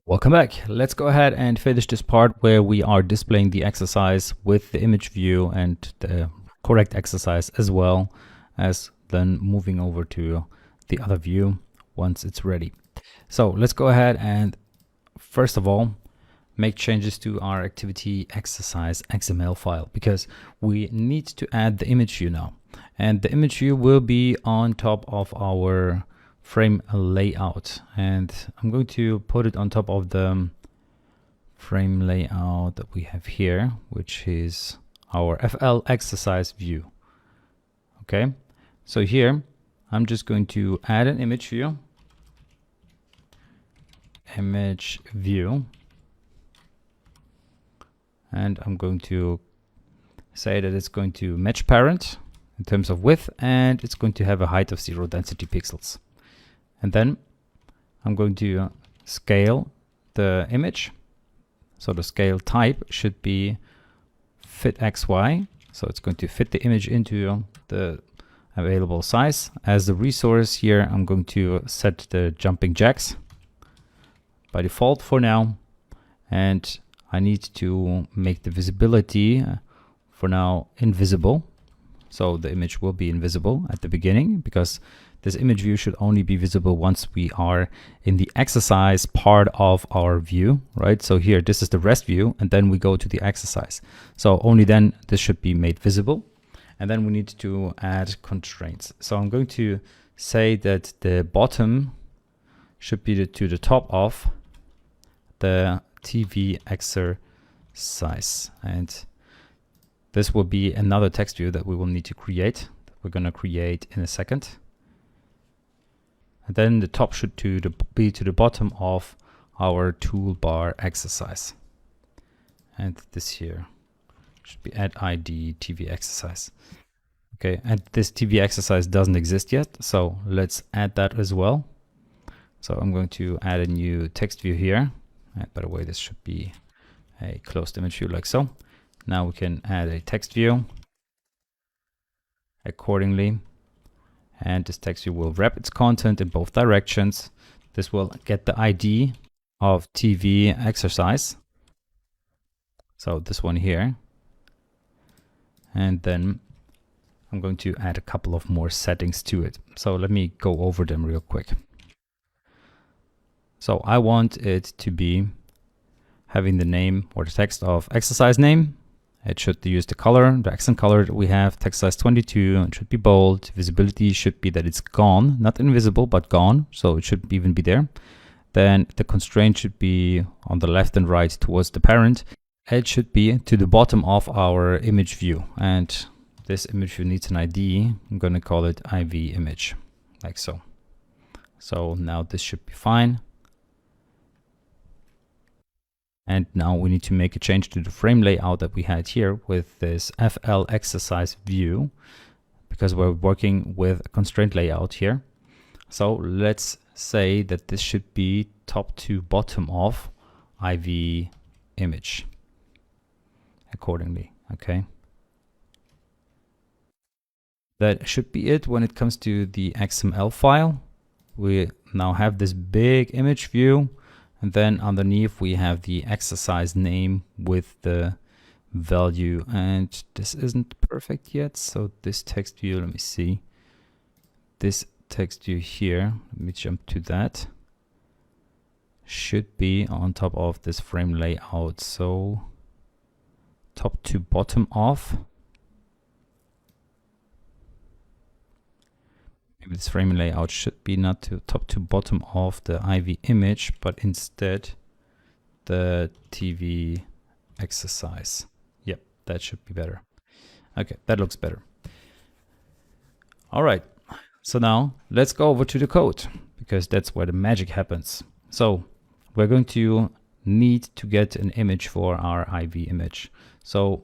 Welcome back. Let's go ahead and finish this part where we are displaying the exercise with the image view and the correct exercise, as well as then moving over to the other view once it's ready. So let's go ahead and first of all make changes to our activity exercise XML file, because we need to add the image view now, and the image view will be on top of our frame layout, and I'm going to put it on top of the frame layout that we have here, which is our FL exercise view. Okay, so here I'm just going to add an image view, and I'm going to say that it's going to match parent in terms of width, and it's going to have a height of 0 density pixels. And then I'm going to scale the image. So the scale type should be fit XY. So it's going to fit the image into the available size. As the resource here, I'm going to set the jumping jacks by default for now. And I need to make the visibility for now invisible. So the image will be invisible at the beginning, because this image view should only be visible once we are in the exercise part of our view, right? So here, this is the rest view, and then we go to the exercise. So only then this should be made visible. And then we need to add constraints. So I'm going to say that the bottom should be to the top of the TV exercise. And this will be another text view that we will need to create. We're going to create in a second. And then the top should be to the bottom of our toolbar exercise. And this here should be add ID TV exercise. Okay, and this TV exercise doesn't exist yet, so let's add that as well. So I'm going to add a new text view here. And by the way, this should be a closed image view like so. Now we can add a text view accordingly. And this text view will wrap its content in both directions. This will get the ID of TV exercise. So this one here. And then I'm going to add a couple of more settings to it. So let me go over them real quick. So I want it to be having the name or the text of exercise name. It should use the color, the accent color that we have, text size 22. It should be bold. Visibility should be that it's gone, not invisible, but gone. So it should even be there. Then the constraint should be on the left and right towards the parent. It should be to the bottom of our image view. And this image view needs an ID. I'm going to call it IV image, like so. So now this should be fine. And now we need to make a change to the frame layout that we had here with this FL exercise view, because we're working with a constraint layout here. So let's say that this should be top to bottom of IV image accordingly. Okay. That should be it when it comes to the XML file. We now have this big image view. And then underneath we have the exercise name with the value, and this isn't perfect yet. So this text view, let me see. This text view here, let me jump to that. Should be on top of this frame layout. So top to bottom of. Maybe this frame layout should be not to top to bottom of the IV image, but instead the TV exercise. Yep, that should be better. Okay, that looks better. All right, so now let's go over to the code, because that's where the magic happens. So we're going to need to get an image for our IV image. So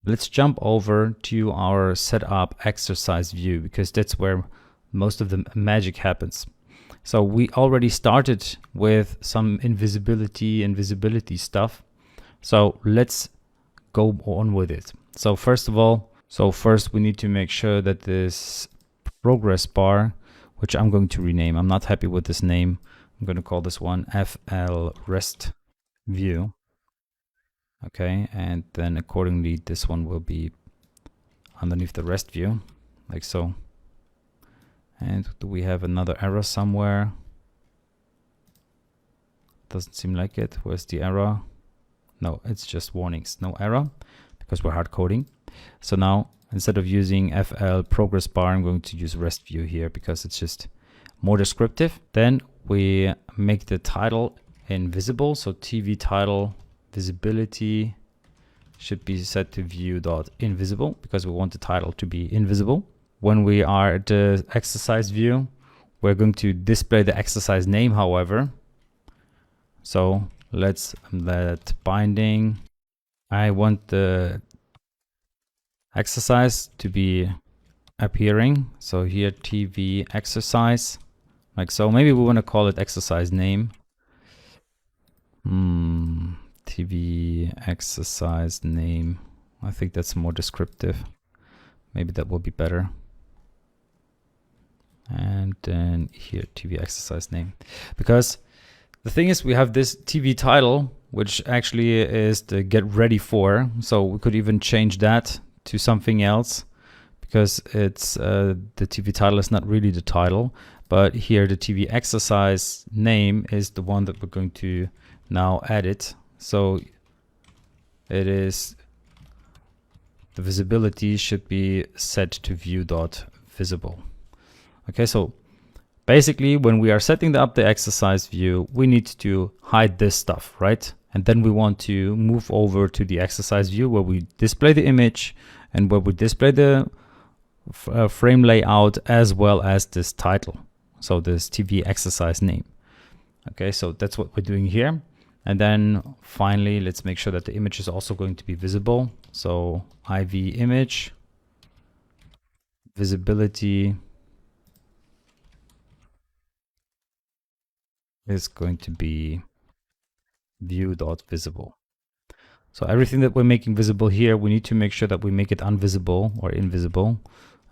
let's jump over to our setup exercise view, because that's where most of the magic happens. So we already started with some invisibility and visibility stuff. So let's go on with it. So first we need to make sure that this progress bar, which I'm going to rename, I'm not happy with this name, I'm going to call this one FL rest view. Okay, and then accordingly, this one will be underneath the rest view, like so. And do we have another error somewhere? Doesn't seem like it. Where's the error? No, it's just warnings, no error, because we're hard coding. So now, instead of using FL progress bar, I'm going to use rest view here because it's just more descriptive. Then we make the title invisible. So TV title visibility should be set to view.invisible because we want the title to be invisible. When we are at the exercise view, we're going to display the exercise name, however. So let's let binding. I want the exercise to be appearing. So here TV exercise, like so. Maybe we want to call it exercise name. TV exercise name. I think that's more descriptive. Maybe that will be better. And then here TV exercise name, because the thing is we have this TV title, which actually is the get ready for. So we could even change that to something else because it's the TV title is not really the title, but here the TV exercise name is the one that we're going to now edit. So it is, the visibility should be set to view.visible. Okay, so basically when we are setting up the exercise view, we need to hide this stuff, right? And then we want to move over to the exercise view where we display the image and where we display the frame layout as well as this title. So this TV exercise name. Okay, so that's what we're doing here. And then finally, let's make sure that the image is also going to be visible. So IV image, visibility is going to be view.visible. So everything that we're making visible here, we need to make sure that we make it unvisible or invisible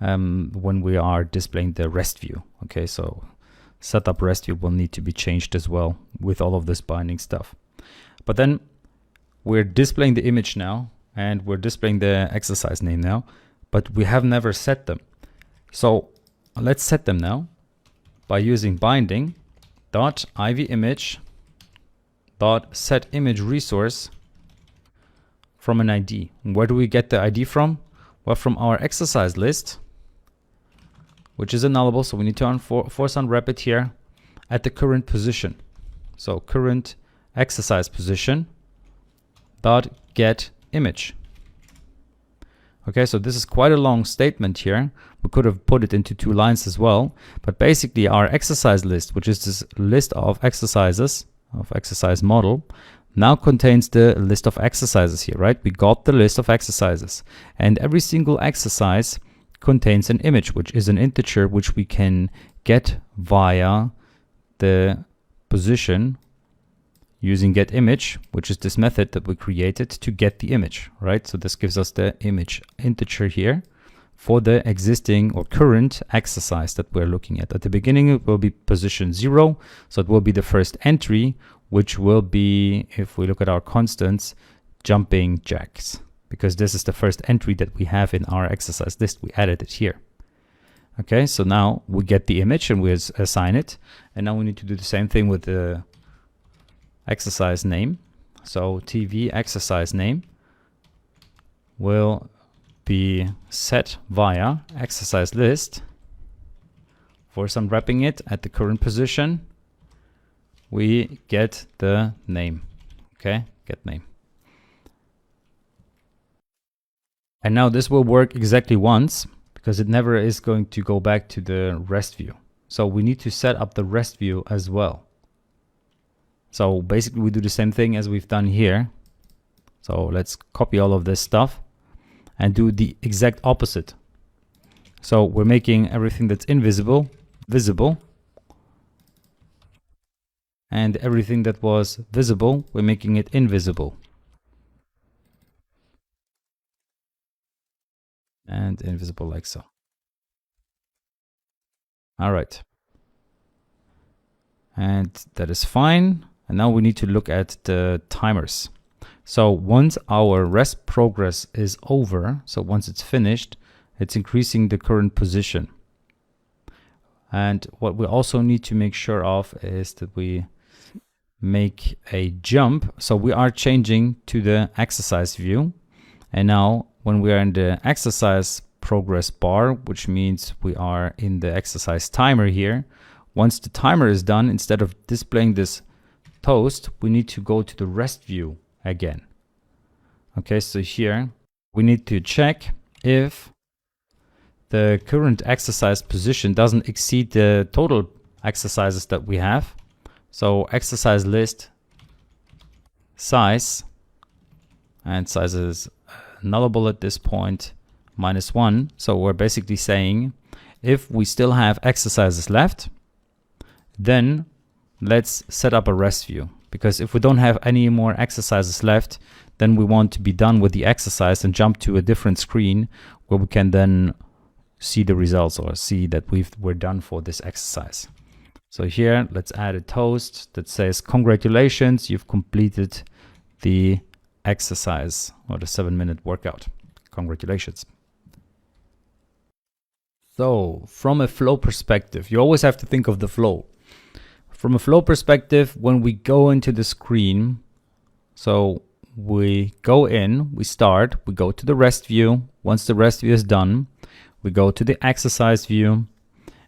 when we are displaying the rest view. Okay, so setup rest view will need to be changed as well with all of this binding stuff. But then we're displaying the image now and we're displaying the exercise name now, but we have never set them. So let's set them now by using binding dot IV image dot set image resource from an ID. Where do we get the ID from? Well, from our exercise list, which is a nullable, so we need to force unwrap it here at the current position. So current exercise position dot get image. Okay, so this is quite a long statement here. We could have put it into 2 lines as well, but basically our exercise list, which is this list of exercises of exercise model, now contains the list of exercises here, right? We got the list of exercises, and every single exercise contains an image, which is an integer which we can get via the position using getImage, which is this method that we created to get the image, right? So this gives us the image integer here for the existing or current exercise that we're looking at. At the beginning, it will be position 0. So it will be the first entry, which will be, if we look at our constants, jumping jacks, because this is the first entry that we have in our exercise list. We added it here. Okay, so now we get the image and we assign it. And now we need to do the same thing with the exercise name. So TV exercise name will be set via exercise list. For some wrapping it at the current position, we get the name. Okay, get name. And now this will work exactly once, because it never is going to go back to the rest view. So we need to set up the rest view as well. So basically we do the same thing as we've done here. So let's copy all of this stuff and do the exact opposite. So we're making everything that's invisible visible, and everything that was visible, we're making it invisible. And invisible like so. All right. and that is fine. And now we need to look at the timers. So once our rest progress is over, so once it's finished, it's increasing the current position. And what we also need to make sure of is that we make a jump. So we are changing to the exercise view. And now when we are in the exercise progress bar, which means we are in the exercise timer here, once the timer is done, instead of displaying this toast, we need to go to the rest view again. Okay, so here we need to check if the current exercise position doesn't exceed the total exercises that we have. So exercise list size, and size is nullable at this point, -1. So we're basically saying if we still have exercises left, then let's set up a rest view, because if we don't have any more exercises left, then we want to be done with the exercise and jump to a different screen where we can then see the results or see that we're done for this exercise. So here, let's add a toast that says, congratulations, you've completed the exercise or the 7-minute workout. Congratulations. So from a flow perspective, you always have to think of the flow. From a flow perspective, when we go into the screen, so we go in, we start, we go to the rest view. Once the rest view is done, we go to the exercise view.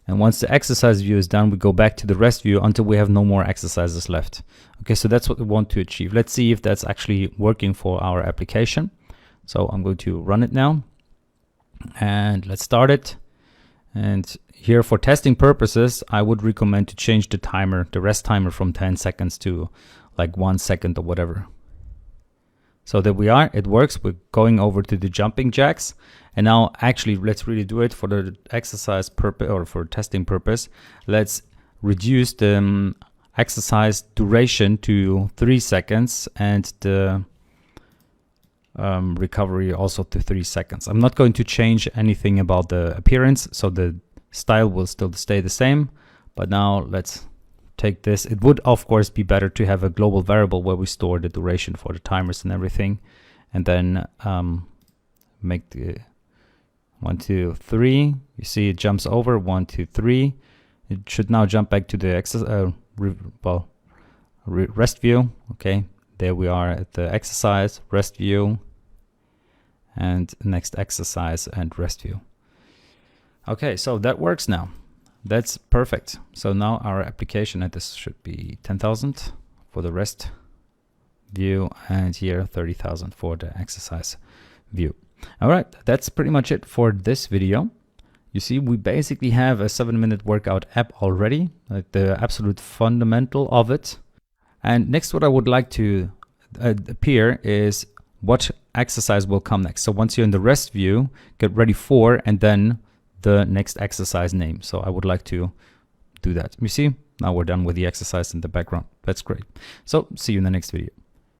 And once the exercise view is done, we go back to the rest view until we have no more exercises left. Okay, so that's what we want to achieve. Let's see if that's actually working for our application. So I'm going to run it now. And let's start it. And here for testing purposes, I would recommend to change the timer, the rest timer, from 10 seconds to like 1 second or whatever. So there we are, it works. We're going over to the jumping jacks. And now actually let's really do it for the exercise purpose or for testing purpose. Let's reduce the exercise duration to 3 seconds and the recovery also to 3 seconds. I'm not going to change anything about the appearance, so the style will still stay the same. But now let's take this. It would of course be better to have a global variable where we store the duration for the timers and everything, and then make the 1, 2, 3. You see it jumps over 1, 2, 3. It should now jump back to the rest view. Okay, there we are at the exercise, rest view, and next exercise and rest view. Okay, so that works now. That's perfect. So now our application, and this should be 10,000 for the rest view, and here 30,000 for the exercise view. All right, that's pretty much it for this video. You see, we basically have a 7-minute workout app already, like the absolute fundamental of it. And next, what I would like to appear is what exercise will come next. So once you're in the rest view, get ready for, and then the next exercise name. So I would like to do that. You see, now we're done with the exercise in the background. That's great. So see you in the next video.